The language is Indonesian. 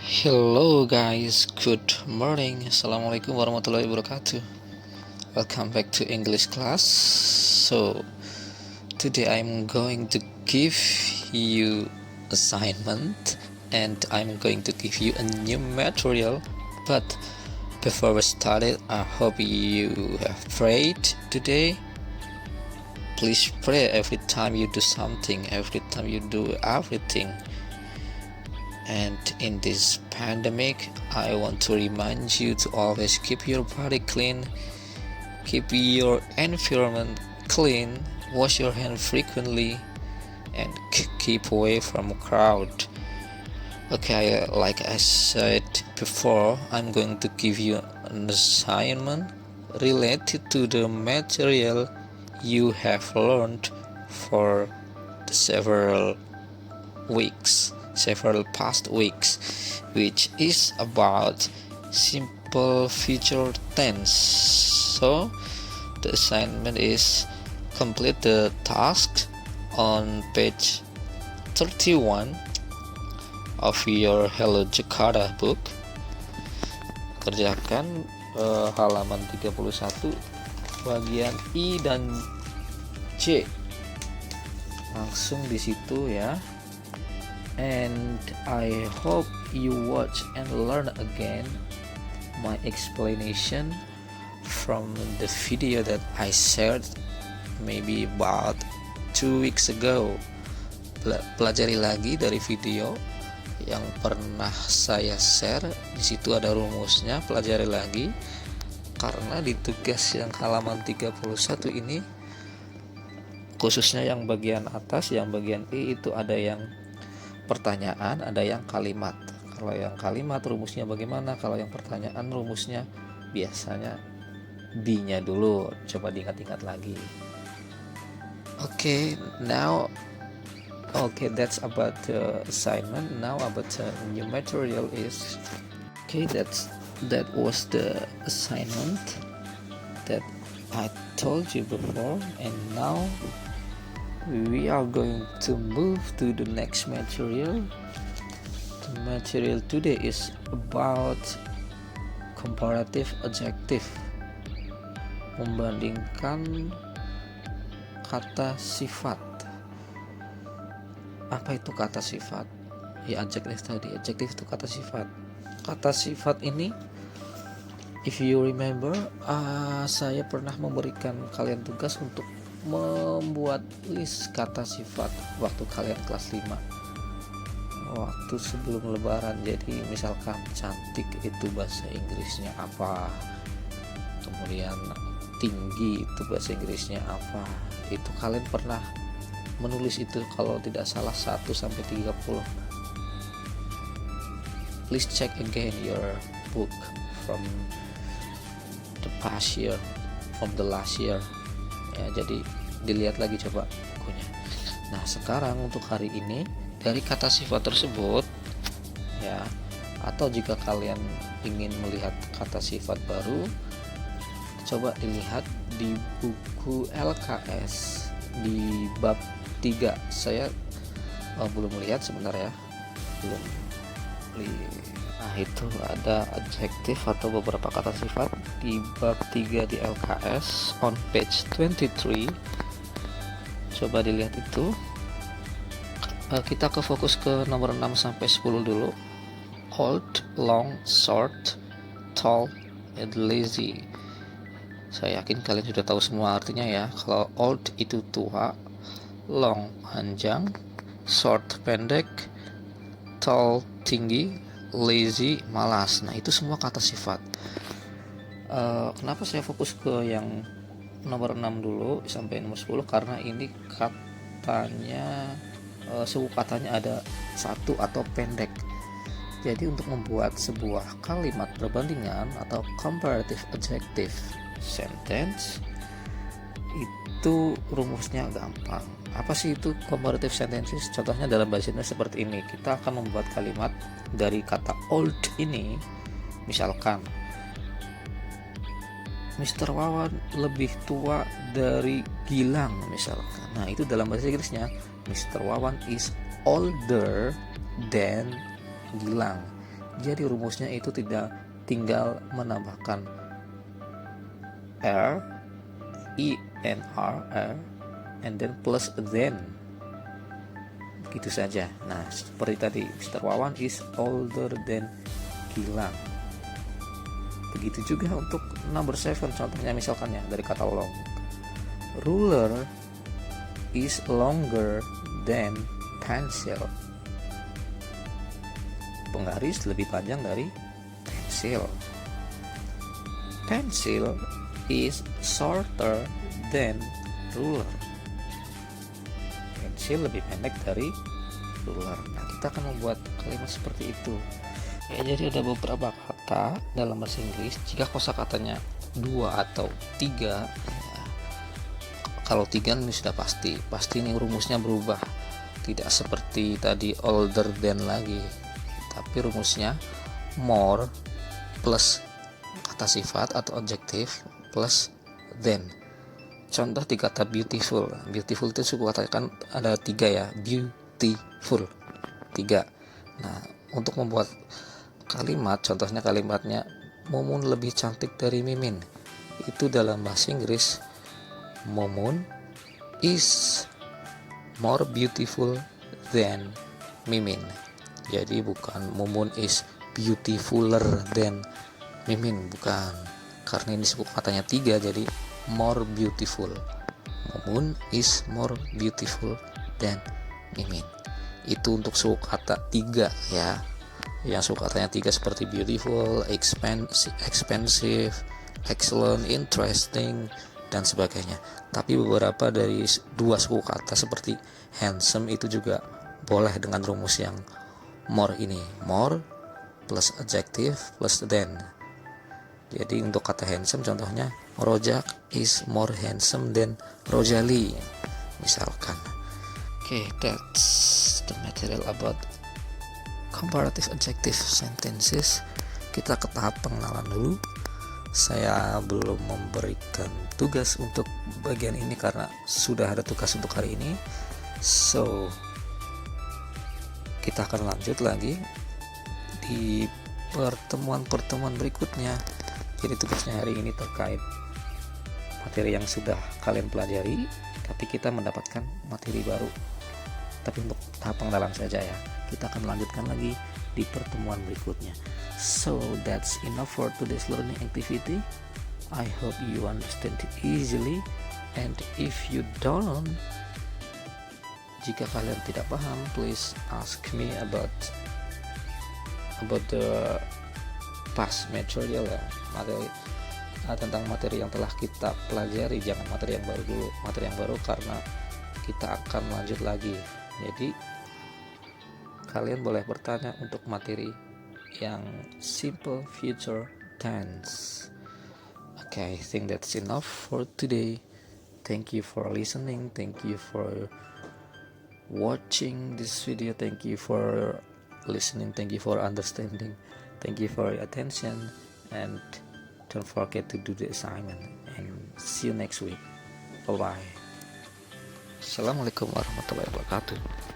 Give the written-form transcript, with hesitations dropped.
Hello guys, good morning. Assalamualaikum warahmatullahi wabarakatuh. Welcome back to English class. So today I'm going to give you assignment and I'm going to give you a new material. But before we start it, I hope you have prayed today. Please pray every time you do something, every time you do everything. And in this pandemic, I want to remind you to always keep your body clean, keep your environment clean, wash your hands frequently, and keep away from crowd. Okay, like I said before, I'm going to give you an assignment related to the material you have learned for the several past weeks, which is about simple future tense. So the assignment is complete the task on page 31 of your Hello Jakarta book. Kerjakan halaman 31 bagian I dan C. Langsung di situ ya. And I hope you watch and learn again my explanation from the video that I shared maybe about 2 weeks ago. Pelajari lagi dari video yang pernah saya share. Di situ ada rumusnya, pelajari lagi karena di tugas yang halaman 31 ini khususnya yang bagian atas, yang bagian I itu ada yang pertanyaan, ada yang kalimat. Kalau yang kalimat rumusnya bagaimana? Kalau yang pertanyaan rumusnya biasanya B-nya dulu. Coba diingat-ingat lagi. That's about the assignment. Now about the new material is that was the assignment that I told you before, and now we are going to move to the next material. The material today is about comparative adjective, membandingkan kata sifat. Apa itu kata sifat? Ya, adjektif tadi. Adjektif itu kata sifat. Kata sifat ini, if you remember, saya pernah memberikan kalian tugas untuk membuat list kata sifat waktu kalian kelas 5, waktu sebelum lebaran. Jadi misalkan cantik itu bahasa Inggrisnya apa, kemudian tinggi itu bahasa Inggrisnya apa. Itu kalian pernah menulis itu, kalau tidak salah 1 sampai 30. Please check again your book from the past year, from the last year ya. Jadi dilihat lagi coba bukunya. Nah, sekarang untuk hari ini dari kata sifat tersebut ya, atau jika kalian ingin melihat kata sifat baru, coba dilihat di buku LKS di bab 3. Saya belum lihat, sebentar ya, belum lihat. Nah, itu ada adjektif atau beberapa kata sifat di bab 3 di LKS on page 23. Coba dilihat itu. Kita ke fokus ke nomor 6 sampai 10 dulu. Old, long, short, tall, and lazy. Saya yakin kalian sudah tahu semua artinya ya. Kalau old itu tua, long panjang, short pendek, tall tinggi, lazy malas. Nah, itu semua kata sifat. Kenapa saya fokus ke yang nomor 6 dulu sampai nomor 10? Karena ini katanya suku katanya ada satu atau pendek. Jadi untuk membuat sebuah kalimat perbandingan atau comparative adjective sentence itu rumusnya gampang. Apa sih itu comparative sentences? Contohnya dalam bahasa Indonesia seperti ini. Kita akan membuat kalimat dari kata old ini. Misalkan Mr. Wawan lebih tua dari Gilang misalkan. Nah, itu dalam bahasa Inggrisnya Mr. Wawan is older than Gilang. Jadi rumusnya itu tidak tinggal menambahkan R, R, and then plus then. Begitu saja. Nah, seperti tadi, Mr. Wawan is older than Gilang. Begitu juga untuk number 7, contohnya misalkan ya dari kata long. Ruler is longer than pencil. Penggaris lebih panjang dari pensil. Pencil is shorter than ruler. Pensil lebih pendek dari ruler. Nah, kita akan membuat kalimat seperti itu. Ya, jadi ada beberapa kata dalam bahasa Inggris jika kosakatanya 2 atau 3. Ya, kalau 3 ini sudah pasti ini rumusnya berubah. Tidak seperti tadi older than lagi, tapi rumusnya more plus kata sifat atau adjektif plus then. Contoh di kata beautiful. Beautiful itu suku kata kan ada 3 ya, beautiful 3. Nah, untuk membuat kalimat, contohnya kalimatnya Mumun lebih cantik dari Mimin. Itu dalam bahasa Inggris Mumun is more beautiful than Mimin. Jadi bukan Mumun is beautifuler than Mimin, bukan. Karena ini suku katanya 3, jadi more beautiful. Mumun is more beautiful than Mimin. Itu untuk suku kata 3 ya. Yang suku katanya 3 seperti beautiful, expensive, excellent, interesting, dan sebagainya. Tapi beberapa dari 2 suku kata seperti handsome itu juga boleh dengan rumus yang more ini, more plus adjective plus then. Jadi untuk kata handsome contohnya Rojak is more handsome than Rojali misalkan. Okay, that's the material about comparative adjective sentences. Kita ke tahap pengenalan dulu. Saya belum memberikan tugas untuk bagian ini karena sudah ada tugas untuk hari ini. So, kita akan lanjut lagi di pertemuan-pertemuan berikutnya. Jadi tugasnya hari ini terkait materi yang sudah kalian pelajari, tapi kita mendapatkan materi baru. Tapi untuk tahap pengenalan saja ya. Kita akan lanjutkan lagi di pertemuan berikutnya. So that's enough for today's learning activity. I hope you understand it easily, and if you don't, jika kalian tidak paham, please ask me about the past material ya, tentang materi yang telah kita pelajari. Jangan materi yang baru dulu, materi yang baru karena kita akan lanjut lagi. Jadi kalian boleh bertanya untuk materi yang simple future tense. Okay, I think that's enough for today. Thank you for listening. Thank you for watching this video. Thank you for listening. Thank you for understanding. Thank you for your attention. And don't forget to do the assignment. And see you next week. Bye bye. Assalamualaikum warahmatullahi wabarakatuh.